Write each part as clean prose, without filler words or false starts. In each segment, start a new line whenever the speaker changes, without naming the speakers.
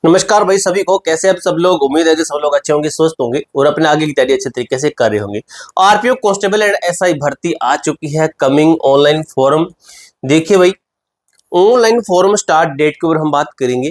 नमस्कार भाई सभी को, कैसे आप सब लोग। उम्मीद है कि सब लोग अच्छे होंगे, स्वस्थ होंगे और अपने आगे की तैयारी अच्छे तरीके से कर रहे होंगे। आरपीओ कांस्टेबल एंड एसआई भर्ती आ चुकी है। Coming online form. देखिए भाई, ऑनलाइन फॉर्म स्टार्ट डेट के ऊपर हम बात करेंगे।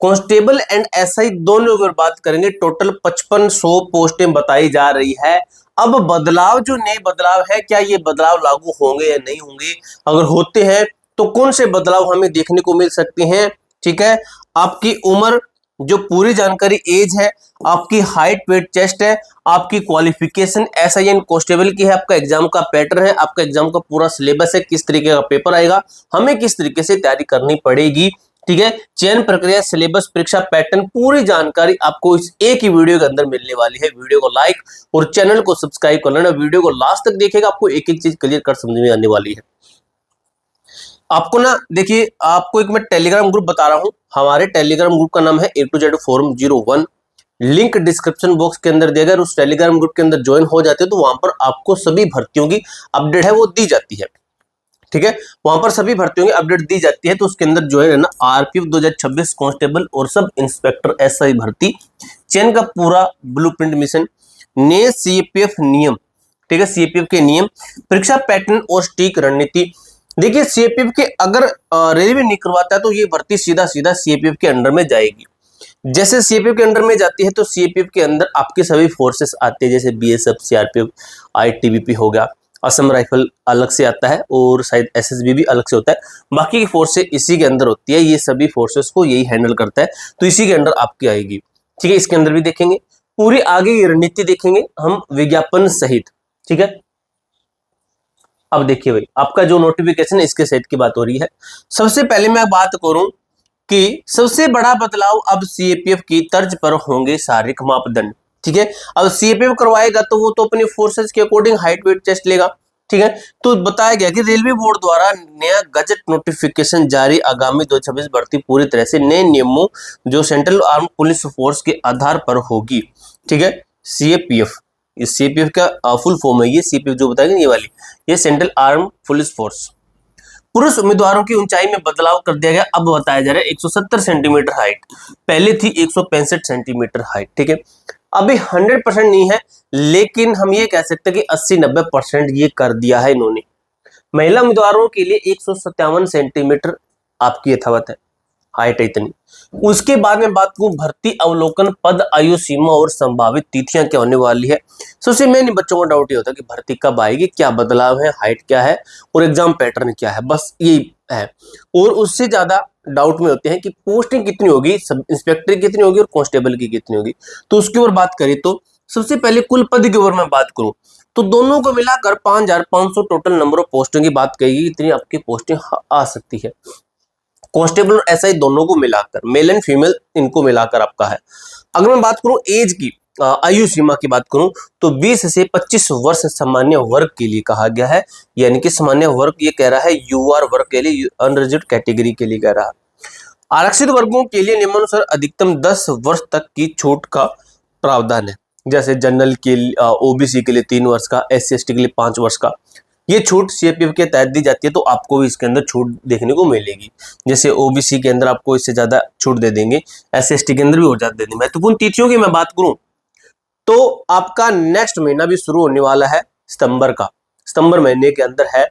कांस्टेबल एंड एसआई दोनों के ऊपर बात करेंगे। टोटल 5500 पोस्टें बताई जा रही है। अब बदलाव, जो नए बदलाव है, क्या ये बदलाव लागू होंगे या नहीं होंगे? अगर होते हैं तो कौन से बदलाव हमें देखने को मिल सकते हैं? ठीक है, आपकी उम्र, जो पूरी जानकारी, एज है, आपकी हाइट, वेट, चेस्ट है, आपकी क्वालिफिकेशन एसआई एंड कांस्टेबल की है, आपका एग्जाम का पैटर्न है, आपका एग्जाम का पूरा सिलेबस है, किस तरीके का पेपर आएगा, हमें किस तरीके से तैयारी करनी पड़ेगी। ठीक है, चयन प्रक्रिया, सिलेबस, परीक्षा पैटर्न, पूरी जानकारी आपको इस एक ही वीडियो के अंदर मिलने वाली है। वीडियो को लाइक और चैनल को सब्सक्राइब कर लेना। वीडियो को लास्ट तक देखिएगा, आपको एक एक चीज क्लियर कर समझ में आने वाली है। आपको ना, देखिए, आपको एक मैं टेलीग्राम ग्रुप बता रहा हूं। हमारे टेलीग्राम ग्रुप का नाम है A to Z forum 01। Link description box के अंदर देगा। उस टेलीग्राम ग्रुप के अंदर ज्वाइन हो जाते हो तो वहां पर आपको सभी भर्तियों की अपडेट है वो दी जाती है। ठीक है, वहां पर सभी भर्तियों की अपडेट दी जाती है, तो उसके अंदर ज्वाइन है ना। आरपीएफ 2026 कांस्टेबल और सब इंस्पेक्टर एसआई भर्ती चयन का पूरा ब्लूप्रिंट मिशन, नए सीपीएफ नियम। ठीक है, सीपीएफ के नियम, परीक्षा पैटर्न और स्टिक रणनीति। देखिए, सीपीएफ के अगर रेलवे नहीं करवाता है तो ये भर्ती सीधा सीधा सीपीएफ के अंडर में जाएगी। जैसे सीपीएफ के अंडर में जाती है तो सीपीएफ के अंदर आपके सभी फोर्सेस आते हैं, जैसे बीएसएफ, सीआरपीएफ, आईटीबीपी हो गया, असम राइफल अलग से आता है और शायद एसएसबी भी अलग से होता है। बाकी की फोर्सेस इसी के अंदर होती है। ये सभी फोर्सेस को यही हैंडल करता है, तो इसी के अंडर आपकी आएगी। ठीक है, इसके अंदर भी देखेंगे, पूरी आगे की रणनीति देखेंगे हम विज्ञापन सहित। ठीक है, अब देखिए भाई, आपका जो नोटिफिकेशन, इसके सहित की बात हो रही है। सबसे पहले मैं बात करूं कि सबसे बड़ा बदलाव अब सीएपीएफ की तर्ज पर होंगे शारीरिक मापदंड। ठीक है, अब सीएपीएफ करवाएगा तो वो तो अपनी फोर्सेस के अकॉर्डिंग हाइट, वेट, चेस्ट लेगा। ठीक है, तो बताया गया कि रेलवे बोर्ड द्वारा नया गजट नोटिफिकेशन जारी, आगामी 2026 भर्ती पूरी तरह से नए नियमों, जो सेंट्रल आर्म पुलिस फोर्स के आधार पर होगी। ठीक है, सीएपीएफ, इस सीपीएफ का फुल फॉर्म है ये। सीपीएफ जो बताएगा ये वाली, ये सेंट्रल आर्म पुलिस फोर्स। पुरुष उम्मीदवारों की ऊंचाई में बदलाव कर दिया गया। अब बताया जा रहा है 170 सेंटीमीटर हाइट, पहले थी 165 सेंटीमीटर हाइट। ठीक है, अभी 100% नहीं है, लेकिन हम ये कह सकते हैं कि 80-90% ये कर दिया है इन्होंने। महिला उम्मीदवारों के लिए 157 सेंटीमीटर आपकी यथावत है, हाइट है इतनी। उसके बाद में बात करूं भर्ती अवलोकन, पद, आयु सीमा और संभावित तिथियां क्या होने वाली है। सबसे मेन बच्चों का डाउट ये होता है कि भर्ती कब आएगी, क्या बदलाव है, हाइट क्या है और एग्जाम पैटर्न क्या है, बस यही है। और उससे ज्यादा डाउट में होते हैं कि पोस्टिंग कितनी होगी, सब इंस्पेक्टर की कितनी होगी और कांस्टेबल की कितनी होगी। तो उसके ऊपर बात करें तो सबसे पहले कुल पद के ऊपर मैं बात करूं तो दोनों को मिलाकर 5500 टोटल नंबर ऑफ पोस्टिंग की बात कही, इतनी आपकी पोस्टिंग आ सकती है। कांस्टेबल और एसआई दोनों को मिलाकर, मेल एंड फीमेल इनको मिलाकर आपका है। अगर मैं बात करूं एज की, आयु सीमा की बात करूं तो 20 से 25 वर्ष सामान्य वर्ग के लिए कहा गया है। यानी कि सामान्य वर्ग ये कह रहा है यूआर वर्ग के लिए, अनरिजर्व्ड कैटेगरी के लिए कह रहा है। आरक्षित वर्गों के लिए निम्नानुसार अधिकतम 10 वर्ष तक की छूट का प्रावधान है। जैसे जनरल के लिए, ओबीसी के लिए 3 वर्ष का, SC/ST के लिए 5 वर्ष का। ये छूट सीपीएफ के तहत दी जाती है, तो आपको भी इसके अंदर छूट देखने को मिलेगी। जैसे ओबीसी के अंदर आपको इससे ज्यादा छूट दे देंगे, SC/ST के अंदर भी और ज्यादा दे देंगे। महत्वपूर्ण तिथियों की मैं बात करूं तो आपका नेक्स्ट महीना भी शुरू होने वाला है सितंबर का। सितंबर महीने के अंदर है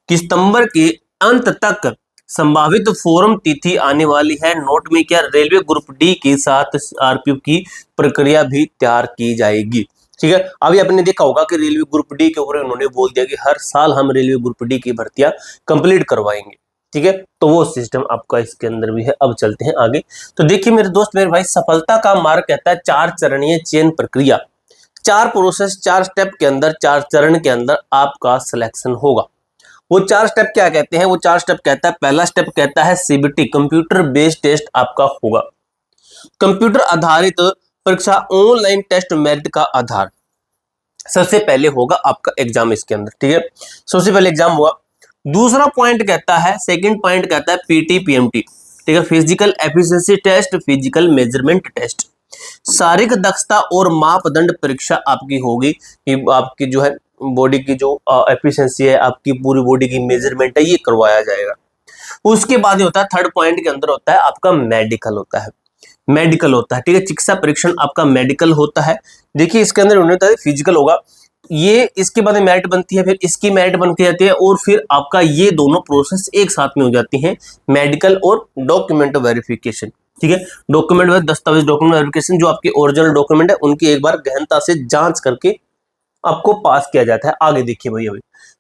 कि सितंबर के अंत तक संभावित फोरम तिथि आने वाली है। नोट में क्या, रेलवे ग्रुप डी के साथ आरपीएफ की प्रक्रिया भी तैयार की जाएगी। ठीक है, अभी आपने देखा होगा कि रेलवे ग्रुप डी के ऊपर उन्होंने बोल दिया कि हर साल हम रेलवे ग्रुप डी की भर्तियां कंप्लीट करवाएंगे। ठीक है, तो वो सिस्टम आपका इसके अंदर भी है। अब चलते हैं आगे। तो देखिए मेरे दोस्त, मेरे भाई, सफलता का मार्ग कहता है 4 चरणीय चयन प्रक्रिया। 4 प्रोसेस, 4 स्टेप के अंदर, 4 चरण के अंदर आपका सिलेक्शन होगा। वो 4 स्टेप क्या कहते हैं? वो 4 स्टेप कहता है, पहला स्टेप कहता है सीबीटी, कंप्यूटर बेस्ड टेस्ट आपका होगा। कंप्यूटर आधारित परीक्षा, ऑनलाइन टेस्ट मेरिट का आधार। सबसे पहले होगा आपका एग्जाम इसके अंदर। ठीक है, सबसे पहले एग्जाम हुआ। दूसरा पॉइंट कहता है, सेकंड पॉइंट कहता है पीटी पीएमटी। ठीक है, physical efficiency test, physical measurement test. शारीरिक दक्षता और मापदंड परीक्षा आपकी होगी कि आपकी जो है बॉडी की जो एफिशिएंसी है, आपकी पूरी बॉडी की मेजरमेंट है, ये करवाया जाएगा। उसके बाद होता है, थर्ड पॉइंट के अंदर होता है आपका मेडिकल होता है। मेडिकल होता है, ठीक है, चिकित्सा परीक्षण आपका मेडिकल होता है। देखिए इसके अंदर उन्होंने बताया फिजिकल होगा, ये इसके बाद मेरिट बनती है, फिर इसकी मेरिट बन के जाती है, और फिर आपका ये दोनों प्रोसेस एक साथ में हो जाती हैं, मेडिकल और डॉक्यूमेंट वेरिफिकेशन, ठीक है। डॉक्यूमेंट दस्तावेज डॉक्यूमेंट वेरिफिकेशन, जो आपके ओरिजिनल डॉक्यूमेंट है उनकी एक बार गहनता से जांच करके आपको पास किया जाता है। आगे देखिए भैया,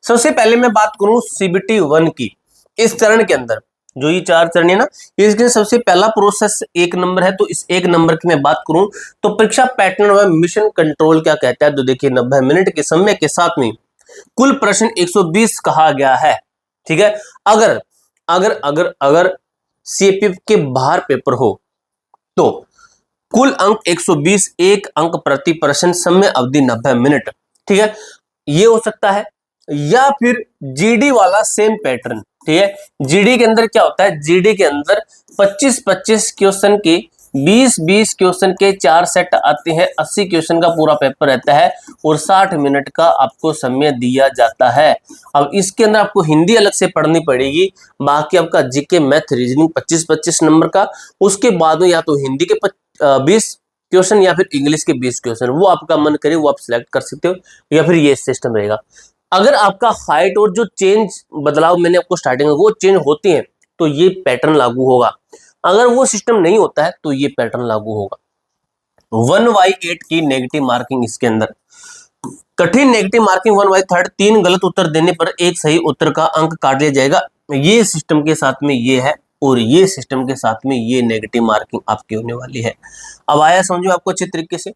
सबसे पहले मैं बात करूं CBT 1 की, इस चरण के अंदर जो ये 4 चरण है ना, इसके सबसे पहला प्रोसेस 1 नंबर है, तो इस 1 नंबर की मैं बात करूं तो परीक्षा पैटर्न व मिशन कंट्रोल क्या कहता है, तो देखिए 90 मिनट के समय के साथ में कुल प्रश्न 120 कहा गया है, ठीक है। अगर अगर अगर अगर CPF के बाहर पेपर हो तो कुल अंक 120, 1 अंक प्रति प्रश्न, समय अवधि 90 मिनट, ठीक है। ये हो सकता है, या फिर GD वाला सेम पैटर्न, ठीक है। GD के अंदर क्या होता है, GD के अंदर 25-25 क्वेश्चन के 20-20 क्वेश्चन के 4 सेट आते हैं, 80 क्वेश्चन का पूरा पेपर रहता है और 60 मिनट का आपको समय दिया जाता है। अब इसके अंदर आपको हिंदी अलग से पढ़नी पड़ेगी, बाकी आपका जीके मैथ रीजनिंग 25-25 नंबर का, उसके बाद में या तो हिंदी के 20 क्वेश्चन या फिर इंग्लिश के 20 क्वेश्चन, वो आपका मन करे वो आप सिलेक्ट कर सकते हो, या फिर ये सिस्टम रहेगा। अगर आपका हाइट और जो चेंज बदलाव मैंने आपको स्टार्टिंग में वो चेंज होती हैं तो ये पैटर्न लागू होगा, अगर वो सिस्टम नहीं होता है तो ये पैटर्न लागू होगा। 1/8 की नेगेटिव मार्किंग इसके अंदर, कठिन नेगेटिव मार्किंग 1/3, 3 गलत उत्तर देने पर एक सही उत्तर का अंक काट लिया जाएगा। ये सिस्टम के साथ में ये है, और ये सिस्टम के साथ में ये नेगेटिव मार्किंग आपकी होने वाली है। अब आया समझो आपको अच्छे तरीके से।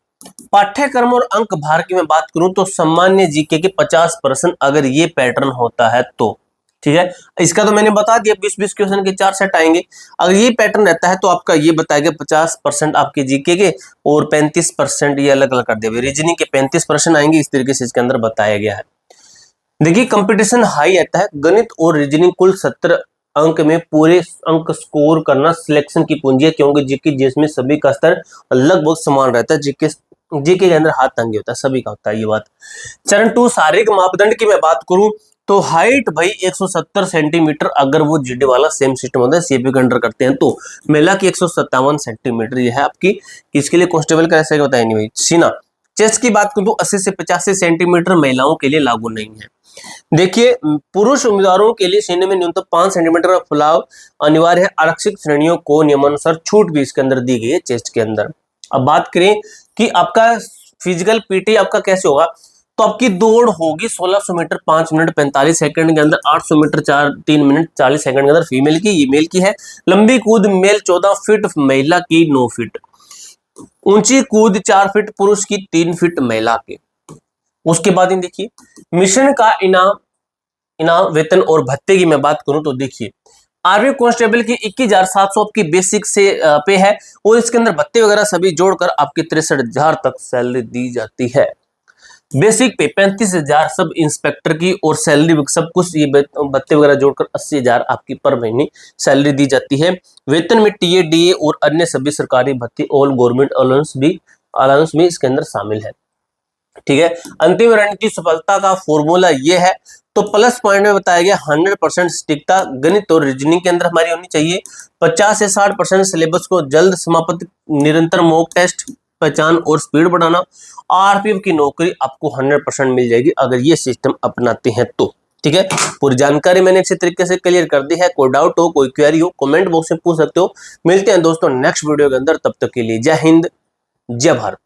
पाठ्यक्रम और अंक भार की मैं बात करूं तो सामान्य जीके के 50% अगर ये पैटर्न होता है तो, ठीक है। इसका तो मैंने बता दिया, 20-20 क्वेश्चन के 4 सेट आएंगे। अगर ये पैटर्न रहता है तो आपका ये बताएगा 50% आपके जीके के और 35% ये अलग अलग कर दिया, रीजनिंग के 35% आएंगे, इस तरीके से इसके अंदर बताया गया है। देखिए कंपटीशन हाई आता है, गणित और रीजनिंग कुल 70 अंक में पूरे अंक स्कोर करना सिलेक्शन की पूंजी है, क्योंकि जीके जिसमें सभी का स्तर लगभग समान रहता है, जीके के अंदर हाथ तंगे होता है, सभी का होता है ये बात। चरण 2 शारीरिक मापदंड की मैं बात करूं तो हाइट भाई 170 सेंटीमीटर, अगर वो जीडी वाला सेम सिस्टम होता है सीपी के अंडर करते हैं तो महिला की 157 सेंटीमीटर ये है आपकी, किसके लिए कांस्टेबल का ऐसा बताया नहीं भाई। सीना चेस्ट की बात करूं तो 80 से 85 सेंटीमीटर महिलाओं के लिए लागू नहीं है। देखिए पुरुष उम्मीदवारों के लिए सीने में न्यूनतम 5 सेंटीमीटर का फुलाव अनिवार्य है, आरक्षित श्रेणियों को नियमानुसार छूट भी इसके अंदर दी गई है चेस्ट के अंदर। अब बात करें कि आपका फिजिकल पीटी आपका कैसे होगा, तो आपकी दौड़ होगी 1600 मीटर 5 मिनट 45 सेकंड के अंदर, 800 मीटर 3 मिनट 40 सेकंड के अंदर फीमेल की, ये मेल की है। लंबी कूद मेल 14 फीट, महिला की 9 फीट। ऊंची कूद 4 फीट पुरुष की, 3 फीट महिला के। उसके बाद देखिए मिशन का इनाम वेतन और भत्ते की मैं बात करूं तो देखिए आर्मी कांस्टेबल की 21,700 आपकी बेसिक से पे है, और इसके अंदर भत्ते वगैरह सभी जोड़कर आपकी 63,000 तक सैलरी दी जाती है। बेसिक पे 35,000 सब इंस्पेक्टर की, और सैलरी सब कुछ ये भत्ते वगैरह जोड़कर 80,000 आपकी पर महीने सैलरी दी जाती है। वेतन में टीए डीए और अन्य सभी सरकारी भत्ते ऑल गवर्नमेंट अलाउंस भी इसके अंदर शामिल है, ठीक है। अंतिम रणनीति सफलता का फॉर्मूला ये है, तो प्लस पॉइंट में बताया गया 100% सटीकता गणित और रीजनिंग के अंदर हमारी होनी चाहिए, 50 से 60% सिलेबस को जल्द समाप्त, निरंतर मॉक टेस्ट पहचान और स्पीड बढ़ाना, आरपीएफ की नौकरी आपको 100% मिल जाएगी अगर ये सिस्टम अपनाते हैं तो, ठीक है। पूरी जानकारी मैंने अच्छे तरीके से क्लियर कर दी है, कोई डाउट हो कोई क्वेरी हो कमेंट बॉक्स में पूछ सकते हो। मिलते हैं दोस्तों नेक्स्ट वीडियो के अंदर, तब तक के लिए जय हिंद जय भारत।